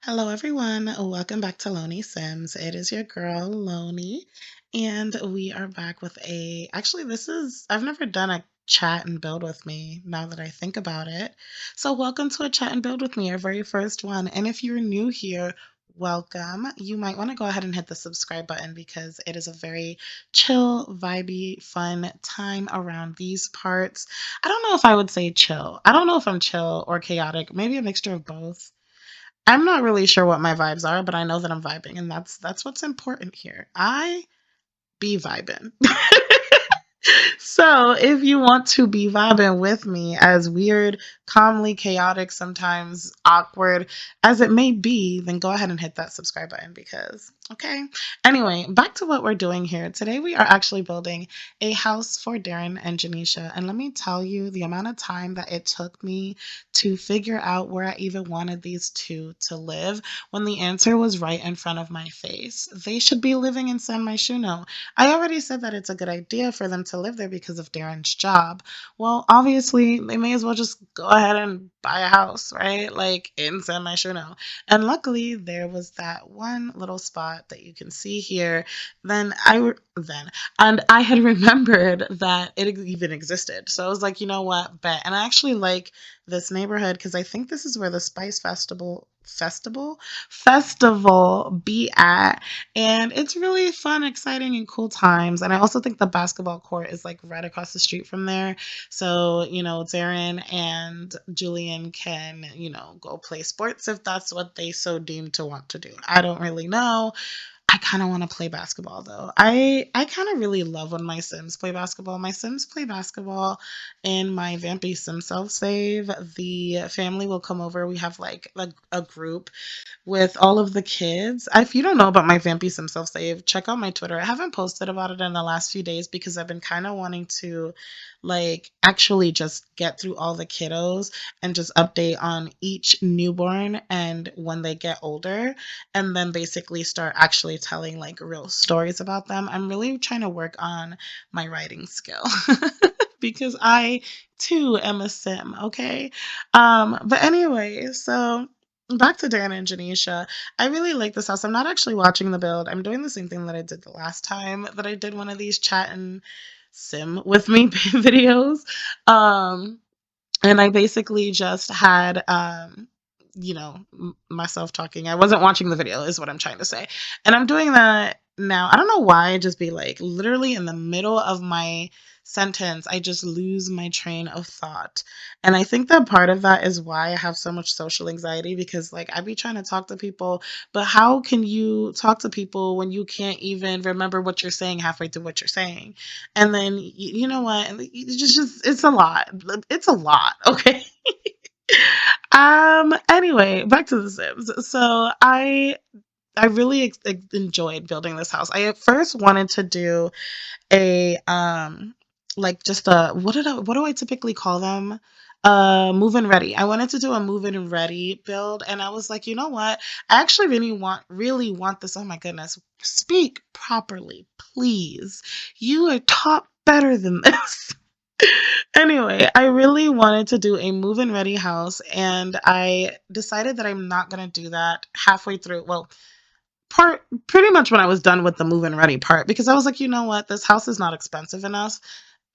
Hello, everyone. Welcome back to Loney Sims. It is your girl, Loney, and we are back with I've never done a chat and build with me now that I think about it. So, welcome to a chat and build with me, our very first one. And if you're new here, welcome. You might want to go ahead and hit the subscribe button because it is a very chill, vibey, fun time around these parts. I don't know if I would say chill. I don't know if I'm chill or chaotic, maybe a mixture of both. I'm not really sure what my vibes are, but I know that I'm vibing, and that's what's important here. I be vibing. So, if you want to be vibing with me, as weird, calmly chaotic, sometimes awkward as it may be, then go ahead and hit that subscribe button because, okay. Anyway, back to what we're doing here. Today, we are actually building a house for Darren and Janisha. And let me tell you the amount of time that it took me to figure out where I even wanted these two to live when the answer was right in front of my face. They should be living in San Myshuno. I already said that it's a good idea for them to live there because of Darren's job. Well, obviously, they may as well just go ahead and buy a house, right? Like in San Myshuno. And luckily, there was that one little spot that you can see here. And I had remembered that it even existed. So I was like, you know what, bet. And I actually like this neighborhood because I think this is where the Spice Festival be at, and it's really fun, exciting, and cool times. And I also think the basketball court is like right across the street from there. So, Darren and Julian can, go play sports if that's what they so deem to want to do. I don't really know. I kind of want to play basketball though. I kind of really love when my Sims play basketball. My Sims play basketball in my Vampy Sim self save. The family will come over. We have like a group with all of the kids. If you don't know about my Vampy Sim self save, check out my Twitter. I haven't posted about it in the last few days because I've been kind of wanting to like actually just get through all the kiddos and just update on each newborn and when they get older, and then basically start actually telling like real stories about them. I'm really trying to work on my writing skill because I too am a sim, okay? But anyway, so back to Dan and Janisha. I really like this house. I'm not actually watching the build. I'm doing the same thing that I did the last time that I did one of these chat and sim with me videos. Um, and I basically just had myself talking. I wasn't watching the video is what I'm trying to say. And I'm doing that now. I don't know why I just be like literally in the middle of my sentence, I just lose my train of thought. And I think that part of that is why I have so much social anxiety because like I be trying to talk to people, but how can you talk to people when you can't even remember what you're saying halfway through what you're saying? And then you know what? It's a lot. It's a lot. Okay. Anyway, back to the Sims. So I really enjoyed building this house. I at first wanted to do a like just a what do I typically call them? Move and ready. I wanted to do a move and ready build, and I was like, you know what? I actually really want this. Oh my goodness. Speak properly, please. You are taught better than this. Anyway, I really wanted to do a move and ready house, and I decided that I'm not going to do that halfway through. Well, part pretty much when I was done with the move and ready part because I was like, you know what? This house is not expensive enough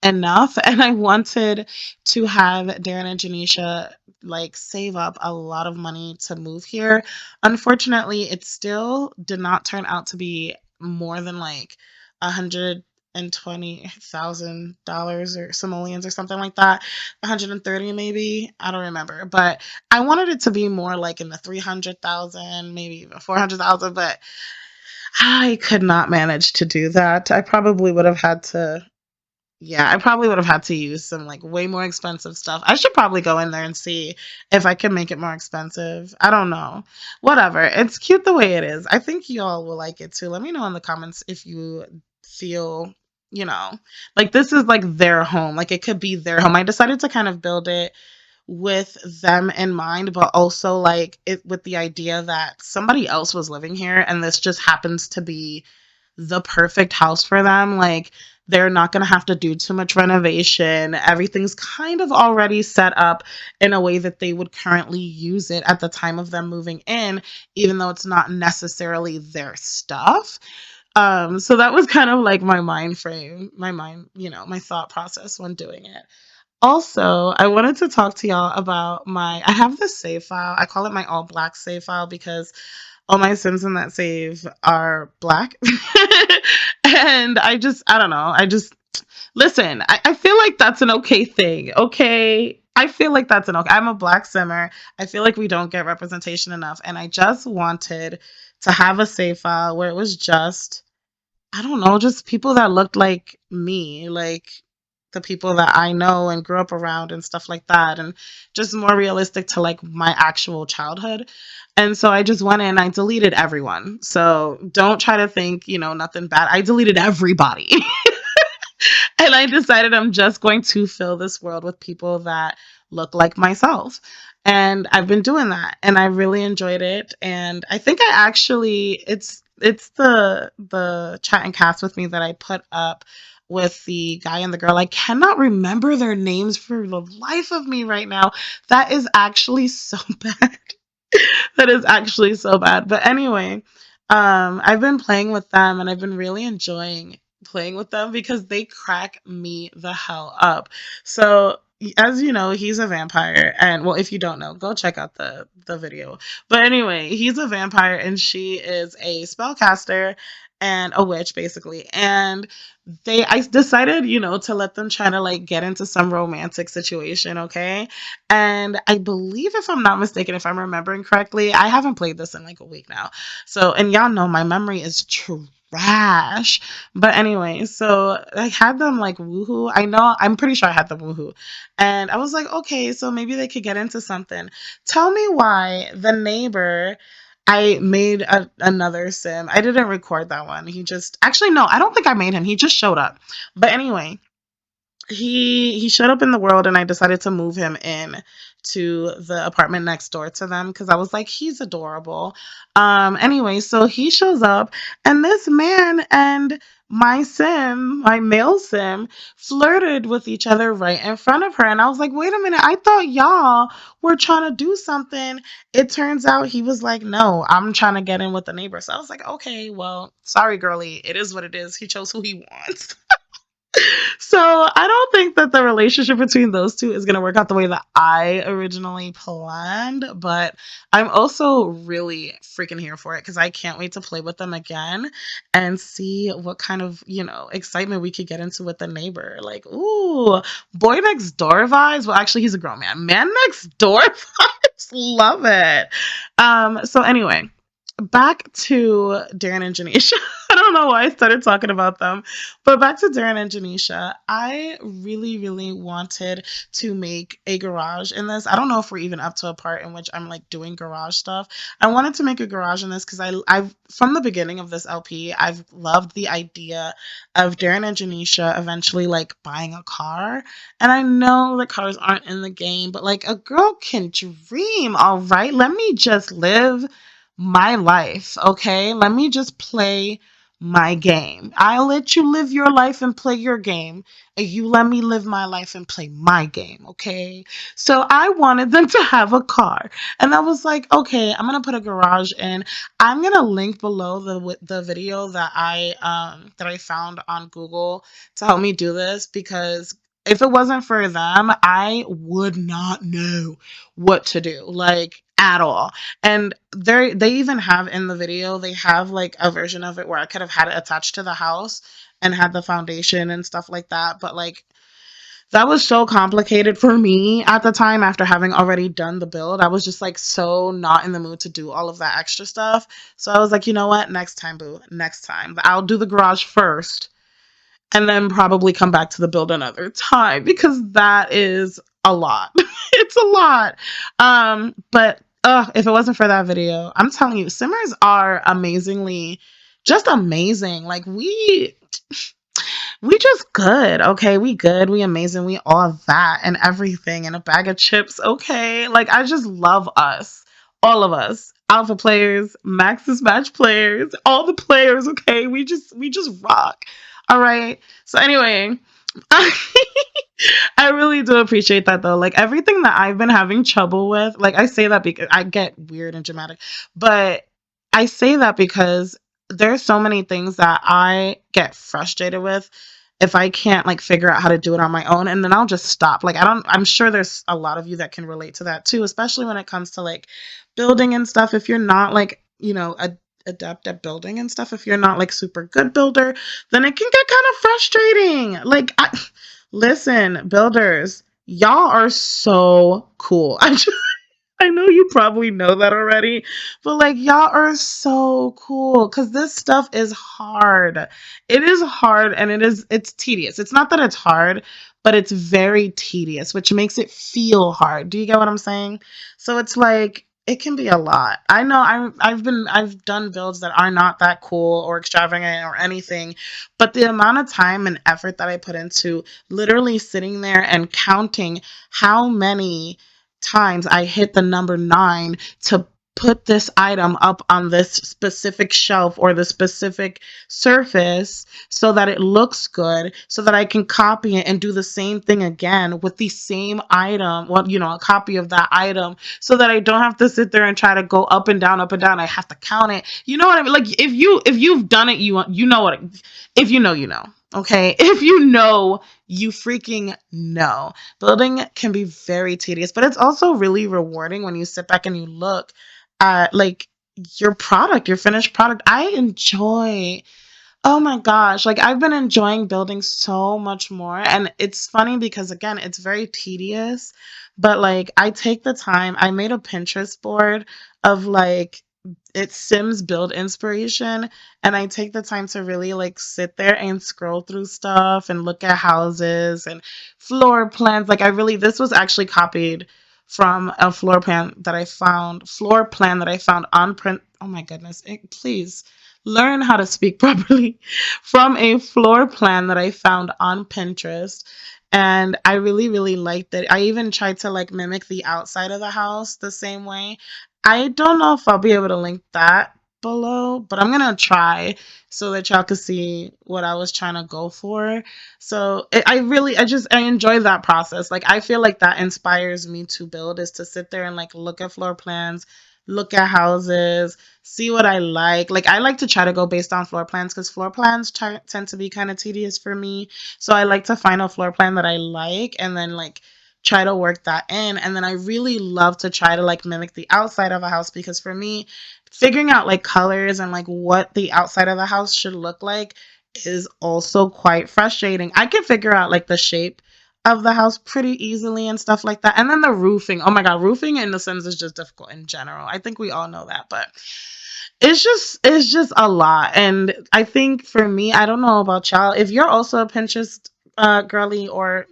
and I wanted to have Darren and Janisha like save up a lot of money to move here. Unfortunately, it still did not turn out to be more than like $120,000 or simoleons or something like that. 130 maybe. I don't remember. But I wanted it to be more like in the 300,000, maybe even 400,000, but I could not manage to do that. I probably would have had to use some like way more expensive stuff. I should probably go in there and see if I can make it more expensive. I don't know. Whatever. It's cute the way it is. I think y'all will like it too. Let me know in the comments if you feel, you know, like this is like their home. Like it could be their home. I decided to kind of build it with them in mind, but also like it with the idea that somebody else was living here and this just happens to be the perfect house for them. Like, they're not going to have to do too much renovation. Everything's kind of already set up in a way that they would currently use it at the time of them moving in, even though it's not necessarily their stuff. So that was kind of like my mind frame, my mind, my thought process when doing it. Also, I wanted to talk to y'all about I have this save file. I call it my all black save file because all my Sims in that save are black. And I don't know. Listen, I feel like that's an okay thing. Okay. I feel like that's an okay. I'm a black simmer. I feel like we don't get representation enough. And I just wanted to have a save file where it was just, I don't know, just people that looked like me, like the people that I know and grew up around and stuff like that, and just more realistic to like my actual childhood. And so I just went in, I deleted everyone. So don't try to think, nothing bad. I deleted everybody. And I decided I'm just going to fill this world with people that look like myself. And I've been doing that and I really enjoyed it. And I think I actually it's the chat and cast with me that I put up with the guy and the girl. I cannot remember their names for the life of me right now. That is actually so bad. That is actually so bad. But anyway, I've been playing with them and I've been really enjoying playing with them because they crack me the hell up. So as you know, he's a vampire, and well, if you don't know, go check out the video. But anyway, he's a vampire and she is a spellcaster and a witch basically. And I decided, to let them try to like get into some romantic situation, okay? And I believe, if I'm not mistaken, if I'm remembering correctly, I haven't played this in like a week now. So, and y'all know my memory is trash. But anyway, so I had them like woohoo. I'm pretty sure I had them woohoo. And I was like, okay, so maybe they could get into something. Tell me why the neighbor, I made another sim. I didn't record that one. Actually, no, I don't think I made him. He just showed up. But anyway, he showed up in the world and I decided to move him in to the apartment next door to them because I was like, he's adorable. Anyway, so he shows up and this man and my male sim, flirted with each other right in front of her. And I was like, wait a minute, I thought y'all were trying to do something. It turns out he was like, no, I'm trying to get in with the neighbor. So I was like, okay, well, sorry, girly. It is what it is. He chose who he wants. So I don't think that the relationship between those two is going to work out the way that I originally planned, but I'm also really freaking here for it because I can't wait to play with them again and see what kind of, excitement we could get into with the neighbor. Like, ooh, boy next door vibes. Well, actually, he's a grown man. Man next door vibes. Love it. So anyway, back to Darren and Janisha. I don't know why I started talking about them, but back to Darren and Janisha. I really, really wanted to make a garage in this. I don't know if we're even up to a part in which I'm like doing garage stuff. I wanted to make a garage in this because I've from the beginning of this LP, I've loved the idea of Darren and Janisha eventually like buying a car. And I know that cars aren't in the game, but like a girl can dream, all right? Let me just live my life, okay? Let me just play my game. I'll let you live your life and play your game, and you let me live my life and play my game, okay? So I wanted them to have a car, and I was like, okay, I'm gonna put a garage in. I'm gonna link below the video that I found on Google to help me do this because if it wasn't for them, I would not know what to do, like at all. And they even have in the video, they have like a version of it where I could have had it attached to the house and had the foundation and stuff like that. But like that was so complicated for me at the time after having already done the build. I was just like so not in the mood to do all of that extra stuff. So I was like, you know what? Next time, boo. Next time. I'll do the garage first and then probably come back to the build another time because that is a lot. It's a lot. But if it wasn't for that video, I'm telling you, simmers are just amazing. Like we just good, okay? We good, we amazing, we all that and everything and a bag of chips, okay? Like I just love us, all of us. alpha players, Maxis match players, all the players, okay? We just rock. All right. So anyway, I really do appreciate that though. Like everything that I've been having trouble with, like I say that because I get weird and dramatic, but I say that because there's so many things that I get frustrated with if I can't like figure out how to do it on my own, and then I'll just stop. Like I'm sure there's a lot of you that can relate to that too, especially when it comes to like building and stuff. If you're not like, adept at building and stuff, if you're not like super good builder, then it can get kind of frustrating. Listen, builders, y'all are so cool. I know you probably know that already, but like y'all are so cool because this stuff is hard. It is hard and it's tedious. It's not that it's hard, but it's very tedious, which makes it feel hard. Do you get what I'm saying? So it's like it can be a lot. I know I've done builds that are not that cool or extravagant or anything, but the amount of time and effort that I put into literally sitting there and counting how many times I hit the number 9 to put this item up on this specific shelf or the specific surface so that it looks good, so that I can copy it and do the same thing again with the same item, well, a copy of that item, so that I don't have to sit there and try to go up and down, up and down. I have to count it. You know what I mean? Like if you've done it, you know what, if you know, you know. Okay? If you know, you freaking know. Building can be very tedious, but it's also really rewarding when you sit back and you look at like your product, your finished product. I enjoy, oh my gosh, like I've been enjoying building so much more. And it's funny because again, it's very tedious, but like I take the time, I made a Pinterest board of like it's Sims build inspiration, and I take the time to really like sit there and scroll through stuff and look at houses and floor plans. Like I really, this was actually copied from a floor plan that I found on print. Oh my goodness, please learn how to speak properly, from a floor plan that I found on Pinterest. And I really, really liked it. I even tried to like mimic the outside of the house the same way. I don't know if I'll be able to link that below, but I'm gonna try so that y'all can see what I was trying to go for. So I enjoy that process. Like I feel like that inspires me to build, is to sit there and like look at floor plans, look at houses, see what I like. Like I like to try to go based on floor plans because floor plans tend to be kind of tedious for me. So I like to find a floor plan that I like and then like try to work that in. And then I really love to try to like mimic the outside of a house because for me, figuring out like colors and like what the outside of the house should look like is also quite frustrating. I can figure out like the shape of the house pretty easily and stuff like that. And then the roofing. Oh my god, roofing in The Sims is just difficult in general. I think we all know that, but it's just a lot. And I think for me, I don't know about y'all, if you're also a Pinterest girly, or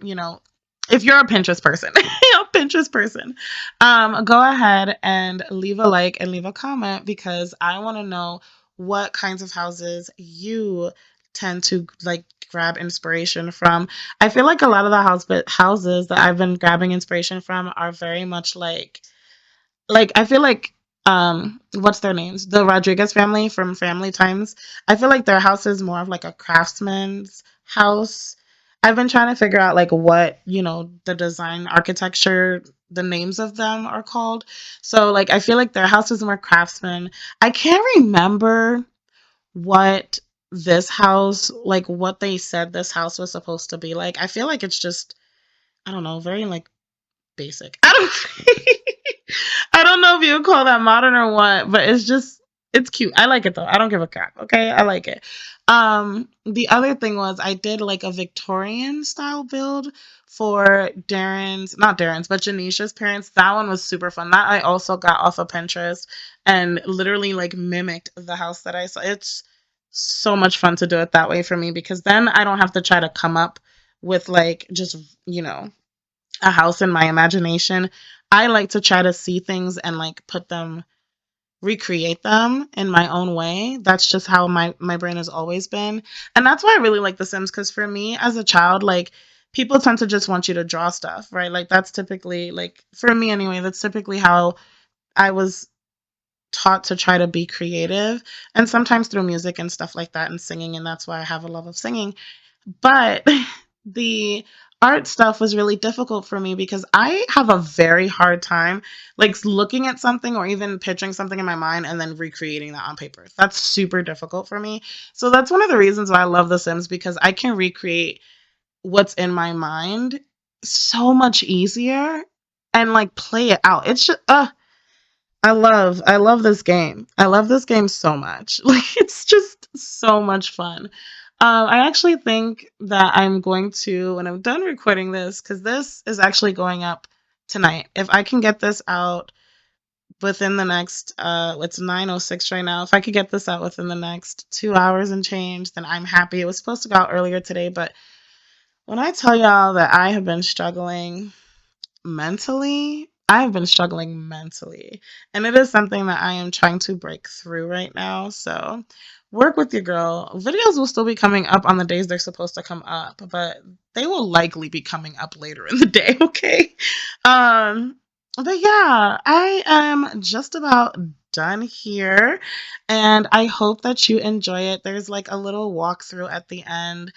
if you're a Pinterest person, a Pinterest person, go ahead and leave a like and leave a comment because I want to know what kinds of houses you tend to like grab inspiration from. I feel like a lot of the houses that I've been grabbing inspiration from are very much like I feel like what's their names? The Rodriguez family from Family Times. I feel like their house is more of like a craftsman's house. I've been trying to figure out like what, the design architecture, the names of them are called. So like I feel like their house is more craftsman. I can't remember what this house, like what they said this house was supposed to be like. I feel like it's just, I don't know, very like basic. I don't I don't know if you would call that modern or what, but it's cute. I like it though. I don't give a crap. Okay, I like it. The other thing was I did like a Victorian style build for not Darren's, but Janisha's parents. That one was super fun. That I also got off of Pinterest and literally like mimicked the house that I saw. It's so much fun to do it that way for me because then I don't have to try to come up with like just, a house in my imagination. I like to try to see things and like recreate them in my own way. That's just how my brain has always been. And that's why I really like The Sims, because for me as a child, like people tend to just want you to draw stuff, right? Like that's typically, like for me anyway, that's typically how I was taught to try to be creative, and sometimes through music and stuff like that and singing, and that's why I have a love of singing. But the art stuff was really difficult for me because I have a very hard time like looking at something or even picturing something in my mind and then recreating that on paper. That's super difficult for me. So that's one of the reasons why I love The Sims, because I can recreate what's in my mind so much easier and like play it out. It's just I love this game. I love this game so much. Like it's just so much fun. I actually think that I'm going to, when I'm done recording this, because this is actually going up tonight. If I can get this out within the next, it's 9:06 right now. If I could get this out within the next 2 hours and change, then I'm happy. It was supposed to go out earlier today, but when I tell y'all that I have been struggling mentally, I've been struggling mentally. And it is something that I am trying to break through right now. So work with your girl. Videos will still be coming up on the days they're supposed to come up, but they will likely be coming up later in the day, okay? Um, but yeah, I am just about done here, and I hope that you enjoy it. There's like a little walkthrough at the end.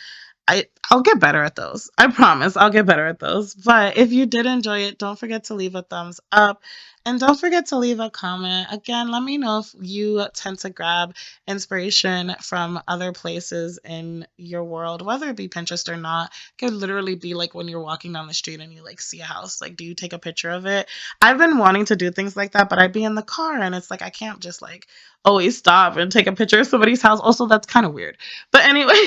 I'll get better at those. I promise I'll get better at those. But if you did enjoy it, don't forget to leave a thumbs up and don't forget to leave a comment. Again, let me know if you tend to grab inspiration from other places in your world, whether it be Pinterest or not. It could literally be like when you're walking down the street and you like see a house. Like, do you take a picture of it? I've been wanting to do things like that, but I'd be in the car and it's like I can't just like always stop and take a picture of somebody's house. Also, that's kind of weird. But anyway,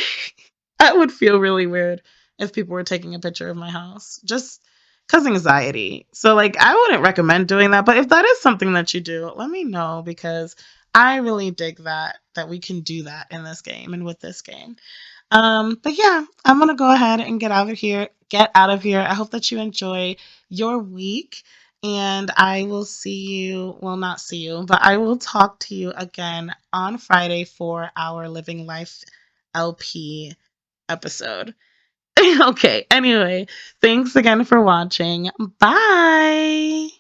that would feel really weird if people were taking a picture of my house just because anxiety. So, like, I wouldn't recommend doing that. But if that is something that you do, let me know because I really dig that we can do that in this game and with this game. But yeah, I'm gonna go ahead and get out of here. Get out of here. I hope that you enjoy your week. And I will see you, well, not see you, but I will talk to you again on Friday for our Living Life LP episode. Okay, anyway, thanks again for watching. Bye.